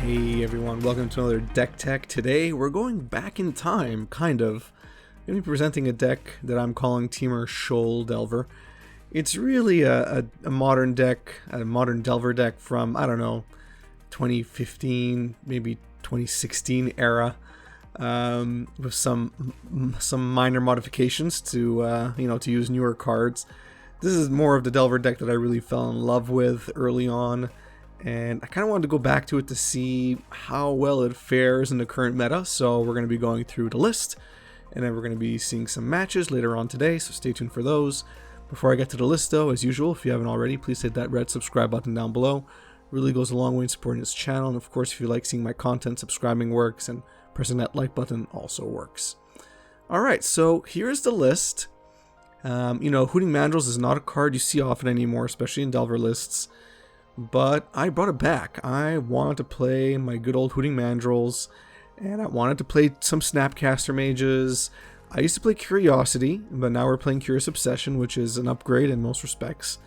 Hey everyone, welcome to another Deck Tech. Today we're going back in time, kind of. I'm going to be presenting a deck that I'm calling Temur Shoal Delver. It's really a modern deck, a modern Delver deck from, I don't know, 2015, maybe 2016 era, with some minor modifications to, to use newer cards. This is more of the Delver deck that I really fell in love with early on. And I kind of wanted to go back to it to see how well it fares in the current meta. So we're going to be going through the list, and then we're going to be seeing some matches later on today, so stay tuned for those. Before I get to the list though, as usual, if you haven't already, please hit that red subscribe button down below. It really goes a long way in supporting this channel, and of course if you like seeing my content, subscribing works, and pressing that like button also works. Alright, so here's the list. Hooting Mandrills is not a card you see often anymore, especially in Delver lists. But I brought it back. I wanted to play my good old Hooting Mandrills, and I wanted to play some Snapcaster Mages. I used to play Curiosity, but now we're playing Curious Obsession, which is an upgrade in most respects.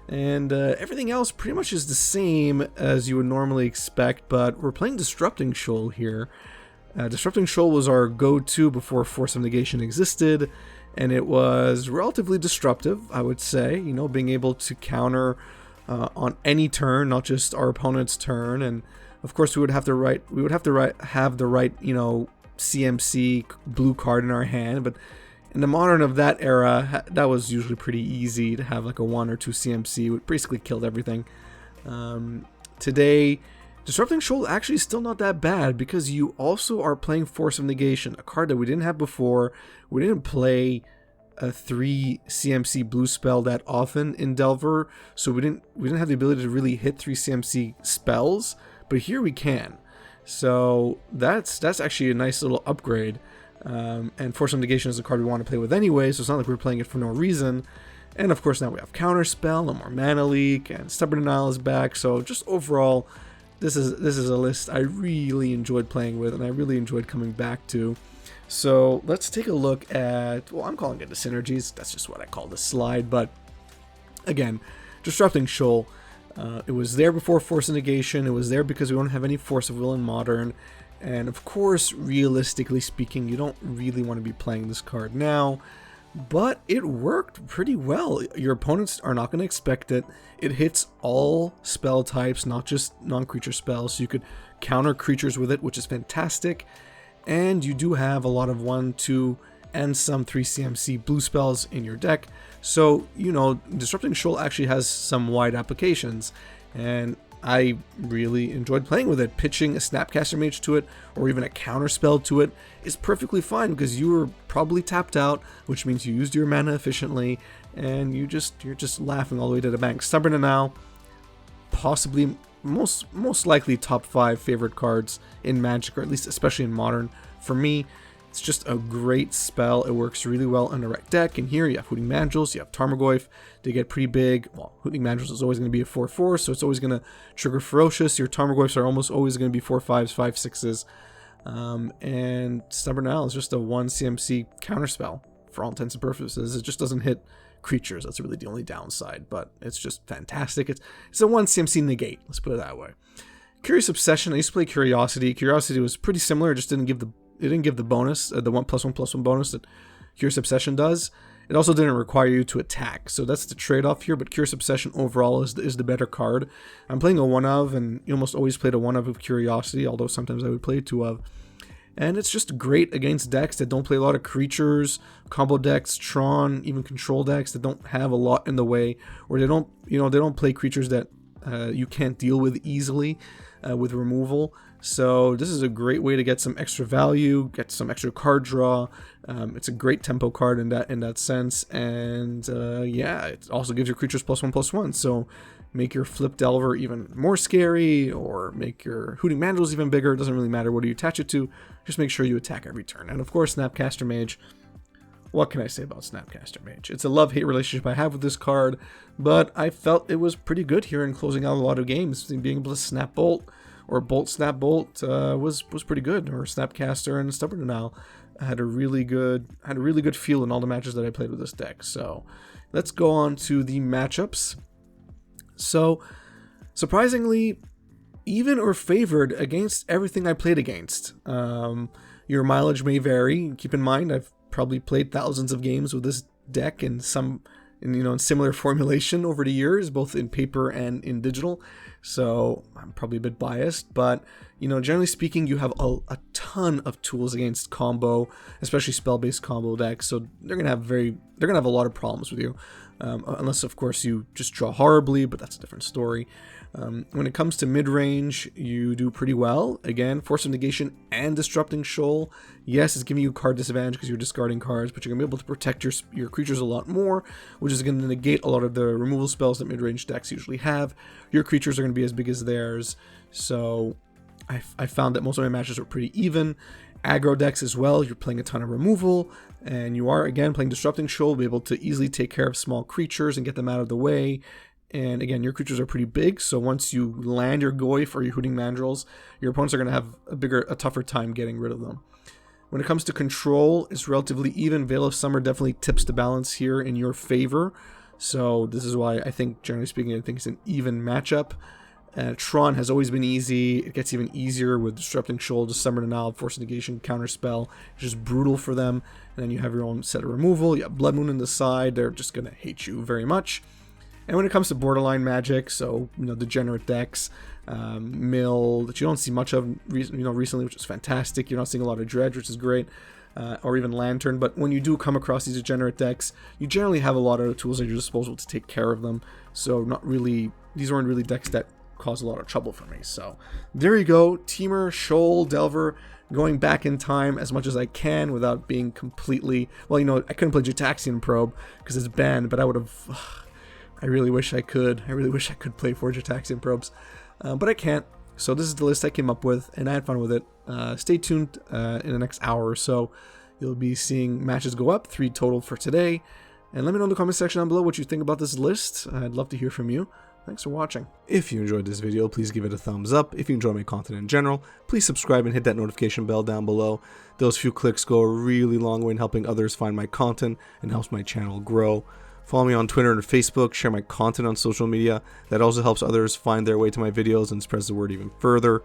And everything else pretty much is the same as you would normally expect, but we're playing Disrupting Shoal here. Disrupting Shoal was our go-to before Force of Negation existed, and it was relatively disruptive, I would say. Being able to counter on any turn, not just our opponent's turn, and of course we would have the right CMC blue card in our hand. But in the modern of that era, that was usually pretty easy to have like a 1 or 2 CMC. It basically killed everything. Today, Disrupting Shoal actually is still not that bad because you also are playing Force of Negation, a card that we didn't have before. We didn't play a 3 CMC blue spell that often in Delver, so we didn't have the ability to really hit 3 CMC spells, but here we can. So that's actually a nice little upgrade. And Force of Negation is a card we want to play with anyway, so it's not like we're playing it for no reason. And of course now we have Counterspell, no more Mana Leak, and Stubborn Denial is back. So just overall, this is a list I really enjoyed playing with, and I really enjoyed coming back to. So let's take a look at, well, I'm calling it the Synergies. That's just what I call the slide. But again, Disrupting Shoal, it was there before Force of Negation. It was there because we don't have any Force of Will in Modern. And of course, realistically speaking, you don't really want to be playing this card now. But it worked pretty well. Your opponents are not going to expect it. It hits all spell types, not just non-creature spells. So you could counter creatures with it, which is fantastic. And you do have a lot of 1, 2, and some 3 CMC blue spells in your deck. So, Disrupting Shoal actually has some wide applications. And I really enjoyed playing with it. Pitching a Snapcaster Mage to it, or even a counter spell to it, is perfectly fine because you were probably tapped out, which means you used your mana efficiently, and you're just laughing all the way to the bank. Stubborn Denial, possibly most likely top 5 favorite cards in Magic, or at least especially in Modern. For me, it's just a great spell. It works really well on the right deck. And here you have Hooting Mandrills, you have Tarmogoyf. They get pretty big. Well, Hooting Mandrills is always going to be a 4/4, so it's always going to trigger Ferocious. Your Tarmogoyfs are almost always going to be 4/5s, 5/6s. And Stubborn Denial is just a 1 CMC counterspell for all intents and purposes. It just doesn't hit creatures. That's really the only downside, but it's just fantastic. It's a 1 CMC negate, let's put it that way. Curious Obsession, I used to play Curiosity. Curiosity was pretty similar, it just didn't give the bonus, the 1+1+1 bonus that Curious Obsession does. It also didn't require you to attack, so that's the trade-off here, but Curious Obsession overall is the better card. I'm playing a 1-of, and you almost always played a 1-of with Curiosity, although sometimes I would play a 2-of. And it's just great against decks that don't play a lot of creatures, combo decks, Tron, even control decks that don't have a lot in the way, or they don't play creatures that you can't deal with easily with removal. So this is a great way to get some extra value, get some extra card draw. It's a great tempo card in that sense, and yeah, it also gives your creatures +1/+1. So make your Flip Delver even more scary, or make your Hooting Mandrills even bigger. It doesn't really matter what you attach it to. Just make sure you attack every turn. And of course, Snapcaster Mage. What can I say about Snapcaster Mage? It's a love-hate relationship I have with this card, but I felt it was pretty good here in closing out a lot of games. Being able to Snap Bolt or Bolt Snap Bolt was pretty good. Or Snapcaster and Stubborn Denial had a really good feel in all the matches that I played with this deck. So let's go on to the matchups. So surprisingly, even or favored against everything I played against. Your mileage may vary. Keep in mind, I've probably played thousands of games with this deck in similar formulation over the years, both in paper and in digital. So I'm probably a bit biased, but generally speaking, you have a ton of tools against combo, especially spell-based combo decks. So they're gonna have a lot of problems with you, unless of course you just draw horribly, but that's a different story. When it comes to mid-range, you do pretty well. Again, Force of Negation and Disrupting Shoal. Yes, it's giving you card disadvantage because you're discarding cards, but you're going to be able to protect your creatures a lot more, which is going to negate a lot of the removal spells that mid-range decks usually have. Your creatures are going to be as big as theirs, so I found that most of my matches were pretty even. Aggro decks as well, you're playing a ton of removal, and you are, again, playing Disrupting Shoal, be able to easily take care of small creatures and get them out of the way. And again, your creatures are pretty big, so once you land your Goyf or your Hooting Mandrills, your opponents are going to have a tougher time getting rid of them. When it comes to control, it's relatively even. Veil of Summer definitely tips the balance here in your favor, so this is why I think, generally speaking, I think it's an even matchup. Tron has always been easy. It gets even easier with Disrupting Shoal, just Summon Denial, Force Negation, Counterspell. It's just brutal for them. And then you have your own set of removal. You have Blood Moon on the side. They're just going to hate you very much. And when it comes to borderline magic, so degenerate decks, mill that you don't see much of recently, which is fantastic. You're not seeing a lot of dredge, which is great, or even lantern. But when you do come across these degenerate decks, you generally have a lot of tools at your disposal to take care of them. So these weren't really decks that caused a lot of trouble for me. So there you go, Temur Shoal Delver. Going back in time as much as I can without being completely I couldn't play Gitaxian Probe because it's banned, but I would have. I really wish I could. I really wish I could play Forge Gitaxian Probes, but I can't. So this is the list I came up with, and I had fun with it. Stay tuned in the next hour or so. You'll be seeing matches go up, 3 total for today. And let me know in the comment section down below what you think about this list. I'd love to hear from you. Thanks for watching. If you enjoyed this video, please give it a thumbs up. If you enjoy my content in general, please subscribe and hit that notification bell down below. Those few clicks go a really long way in helping others find my content and helps my channel grow. Follow me on Twitter and Facebook, share my content on social media. That also helps others find their way to my videos and spreads the word even further.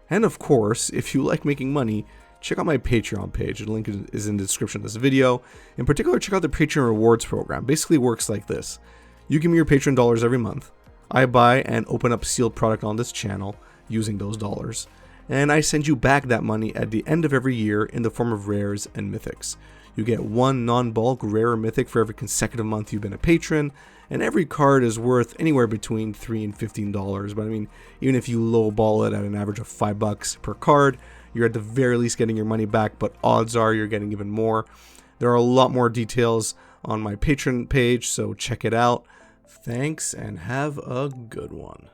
And of course, if you like making money, check out my Patreon page. The link is in the description of this video. In particular, check out the Patreon Rewards program. Basically works like this. You give me your Patreon dollars every month. I buy and open up sealed product on this channel using those dollars. And I send you back that money at the end of every year in the form of rares and mythics. You get 1 non-bulk rare or mythic for every consecutive month you've been a patron, and every card is worth anywhere between $3 and $15. But I mean, even if you lowball it at an average of $5 per card, you're at the very least getting your money back, but odds are you're getting even more. There are a lot more details on my Patreon page, so check it out. Thanks, and have a good one.